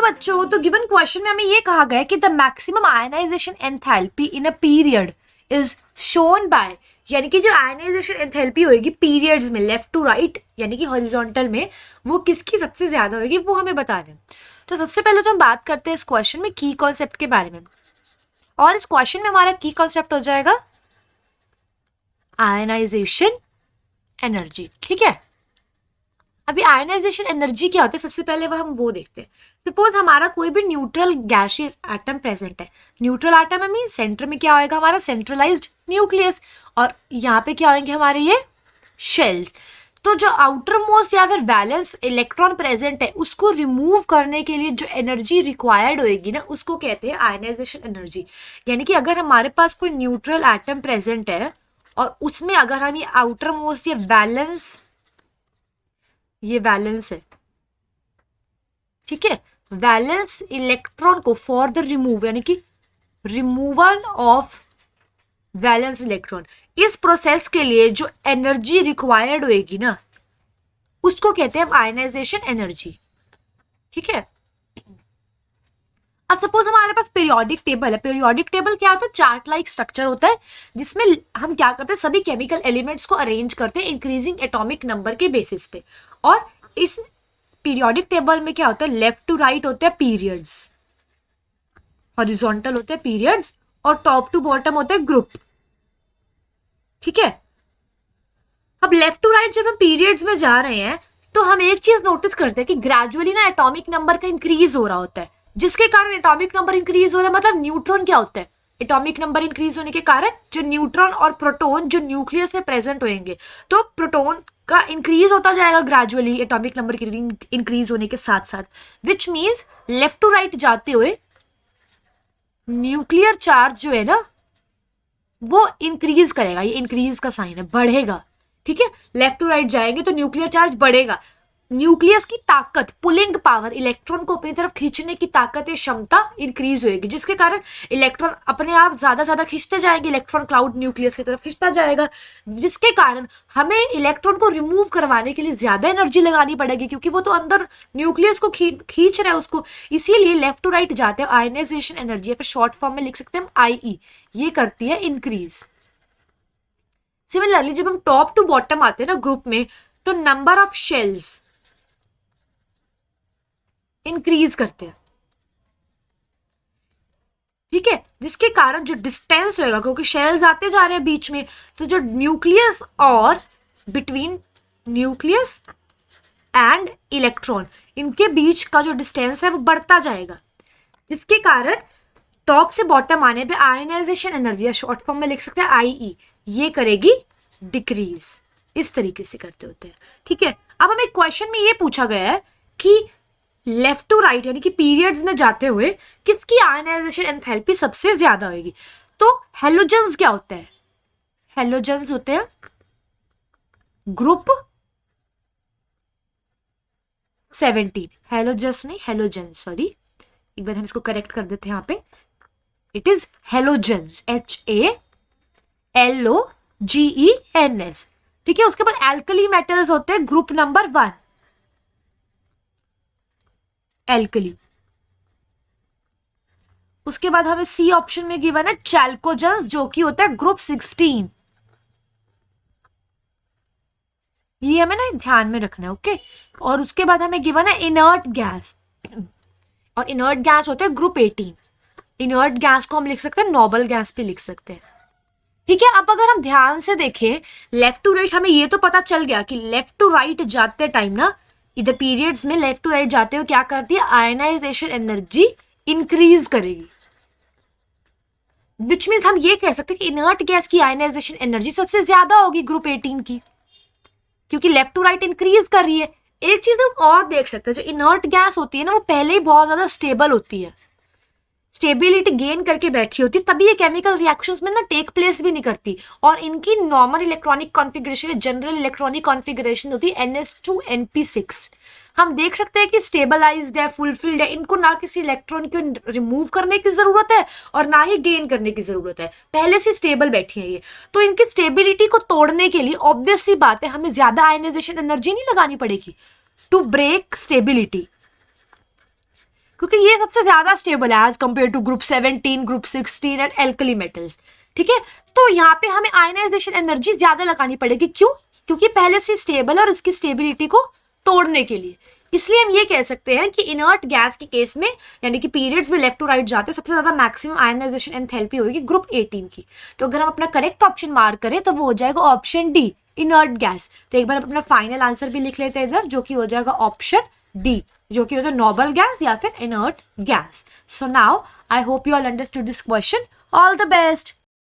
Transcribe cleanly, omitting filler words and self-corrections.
बच्चों, तो given question में हमें ये कहा गया है कि the maximum ionisation enthalpy in a period is shown by, यानी कि जो आयनाइजेशन एंथैल्पी होगी पीरियड्स में लेफ्ट टू राइट यानी कि हॉरिजॉन्टल में, वो किसकी सबसे ज्यादा होगी वो हमें बताना है। तो सबसे पहले तो हम बात करते हैं इस क्वेश्चन में की कॉन्सेप्ट के बारे में, और इस क्वेश्चन में हमारा की कॉन्सेप्ट हो जाएगा आयनाइजेशन एनर्जी। ठीक है, अभी आयनाइजेशन एनर्जी क्या होता है सबसे पहले वो देखते हैं। सपोज हमारा कोई भी न्यूट्रल गैसियस एटम प्रेजेंट है, न्यूट्रल एटम है मीन सेंटर में क्या होएगा हमारा सेंट्रलाइज्ड न्यूक्लियस, और यहाँ पे क्या होंगे हमारे ये शेल्स। तो जो आउटर मोस्ट या फिर वैलेंस इलेक्ट्रॉन प्रेजेंट है उसको रिमूव करने के लिए जो एनर्जी रिक्वायर्ड होएगी ना, उसको कहते हैं आयनाइजेशन एनर्जी। यानी कि अगर हमारे पास कोई न्यूट्रल एटम प्रेजेंट है और उसमें अगर हम ये आउटर मोस्ट या वैलेंस, ये वैलेंस है, ठीक है, वैलेंस इलेक्ट्रॉन को फॉर द रिमूव यानी कि रिमूवल ऑफ वैलेंस इलेक्ट्रॉन, इस प्रोसेस के लिए जो एनर्जी रिक्वायर्ड होएगी ना उसको कहते हैं आयनाइजेशन एनर्जी। ठीक है, अब सपोज हमारे पास पीरियोडिक टेबल है। पीरियोडिक टेबल क्या होता है, चार्ट लाइक स्ट्रक्चर होता है जिसमें हम क्या करते हैं सभी केमिकल एलिमेंट्स को अरेंज करते हैं इंक्रीजिंग एटॉमिक नंबर के बेसिस पे। और इस पीरियोडिक टेबल में क्या होता है, लेफ्ट टू राइट होते हैं पीरियड्स, हॉरिजॉन्टल होते हैं पीरियड्स, और टॉप टू बॉटम होते हैं ग्रुप। ठीक है, अब लेफ्ट टू राइट जब हम पीरियड्स में जा रहे हैं तो हम एक चीज नोटिस करते हैं कि ग्रेजुअली ना एटॉमिक नंबर का इंक्रीज हो रहा होता है, जिसके कारण एटॉमिक नंबर इंक्रीज हो रहा है मतलब न्यूट्रॉन क्या होता है, एटॉमिक नंबर इंक्रीज होने के कारण जो न्यूट्रॉन और प्रोटॉन जो न्यूक्लियस में प्रेजेंट होंगे, तो प्रोटॉन का इंक्रीज होता जाएगा ग्रेजुअली एटॉमिक नंबर की इंक्रीज होने के साथ साथ, which means left to right जाते हुए न्यूक्लियर चार्ज जो है ना वो इंक्रीज करेगा, ये इंक्रीज का साइन है, बढ़ेगा। ठीक है, लेफ्ट टू राइट जाएंगे तो न्यूक्लियर चार्ज बढ़ेगा, न्यूक्लियस की ताकत, पुलिंग पावर, इलेक्ट्रॉन को अपनी तरफ खींचने की ताकत या क्षमता इंक्रीज होगी, जिसके कारण इलेक्ट्रॉन अपने आप ज्यादा खींचते जाएंगे, इलेक्ट्रॉन क्लाउड न्यूक्लियस की तरफ खींचता जाएगा, जिसके कारण हमें इलेक्ट्रॉन को रिमूव करवाने के लिए ज्यादा एनर्जी लगानी पड़ेगी क्योंकि वो तो अंदर न्यूक्लियस को खींच रहा है उसको। इसीलिए लेफ्ट टू राइट जाते हैं आयनाइजेशन एनर्जी, या फिर शॉर्ट फॉर्म में लिख सकते हैं हम IE, ये करती है इंक्रीज। सिमिलरली जब हम टॉप टू बॉटम आते हैं ना ग्रुप में, तो नंबर ऑफ शेल्स इंक्रीज करते हैं। ठीक है, जिसके कारण जो डिस्टेंस होगा, क्योंकि शेल्स आते जा रहे हैं बीच में, तो जो न्यूक्लियस और बिटवीन न्यूक्लियस एंड इलेक्ट्रॉन इनके बीच का जो डिस्टेंस है वो बढ़ता जाएगा, जिसके कारण टॉप से बॉटम आने पे आयनाइजेशन एनर्जी या शॉर्ट फॉर्म में लिख सकते हैं IE, ये करेगी डिक्रीज। इस तरीके से करते होते हैं। ठीक है, अब हमें क्वेश्चन में ये पूछा गया है कि लेफ्ट टू राइट यानी कि पीरियड्स में जाते हुए किसकी आयनाइजेशन एंथैल्पी सबसे ज्यादा होगी। तो हेलोजेंस क्या होते हैं, हेलोजेंस होते हैं ग्रुप 17, हेलोजस नहीं हेलोजेंस, सॉरी एक बार हम इसको करेक्ट कर देते हैं यहाँ पे, इट इज हेलोजेंस, HALOGENS। ठीक है, उसके बाद एल्कली मेटल्स होते हैं ग्रुप नंबर 1, एल्कली। उसके बाद हमें C ऑप्शन में गिवन है चैल्कोजेंस, जो कि होता है ग्रुप 16। ये हमें ना ध्यान में रखना है, ओके। और उसके बाद हमें गिवन है इनर्ट गैस, और इनर्ट गैस होते हैं ग्रुप 18। इनर्ट गैस को हम लिख सकते हैं नोबल गैस भी लिख सकते हैं। ठीक है, अब अगर हम ध्यान से देखें लेफ्ट टू राइट, हमें ये तो पता चल गया कि लेफ्ट टू राइट जाते टाइम ना इधर पीरियड्स में लेफ्ट टू राइट जाते हुए क्या करती है, आयनाइजेशन एनर्जी इंक्रीज करेगी, विच मीन्स हम ये कह सकते हैं कि इनर्ट गैस की आयनाइजेशन एनर्जी सबसे ज्यादा होगी ग्रुप 18 की, क्योंकि लेफ्ट टू राइट इंक्रीज कर रही है। एक चीज हम और देख सकते हैं, जो इनर्ट गैस होती है ना वो पहले ही बहुत ज्यादा स्टेबल होती है, स्टेबिलिटी गेन करके बैठी होती है, तभी ये केमिकल रिएक्शंस में ना टेक प्लेस भी नहीं करती, और इनकी normal electronic configuration, general electronic configuration होती है NS2 NP6। हम देख सकते हैं कि स्टेबलाइज्ड है, फुलफिल्ड है, इनको ना किसी इलेक्ट्रॉन को रिमूव करने की जरूरत है और ना ही गेन करने की जरूरत है, पहले से स्टेबल बैठी है ये। तो इनकी स्टेबिलिटी को तोड़ने के लिए ऑब्वियस सी बात है हमें ज्यादा आयनाइजेशन एनर्जी नहीं लगानी पड़ेगी टू ब्रेक स्टेबिलिटी। क्योंकि ये सबसे ज्यादा स्टेबल है as compare to group 17, group 16 and alkali metals, ठीक है। तो यहाँ पे हमें आयनाइजेशन एनर्जी ज्यादा लगानी पड़ेगी, क्यों? क्योंकि पहले से स्टेबल और उसकी स्टेबिलिटी को तोड़ने के लिए। इसलिए हम ये कह सकते हैं कि इनर्ट गैस के केस में, यानी कि पीरियड्स में लेफ्ट टू राइट जाते सबसे ज्यादा मैक्सिमम आयनाइजेशन एंथैल्पी होगी ग्रुप 18 की। तो अगर हम अपना करेक्ट ऑप्शन मार्क करें तो वो हो जाएगा ऑप्शन डी, इनर्ट गैस। तो एक बार अपना फाइनल आंसर भी लिख लेते हैं इधर, जो कि हो जाएगा ऑप्शन डी, जो कि होता है नोबल गैस या फिर inert gas. So now I hope you all understood this question. All the best.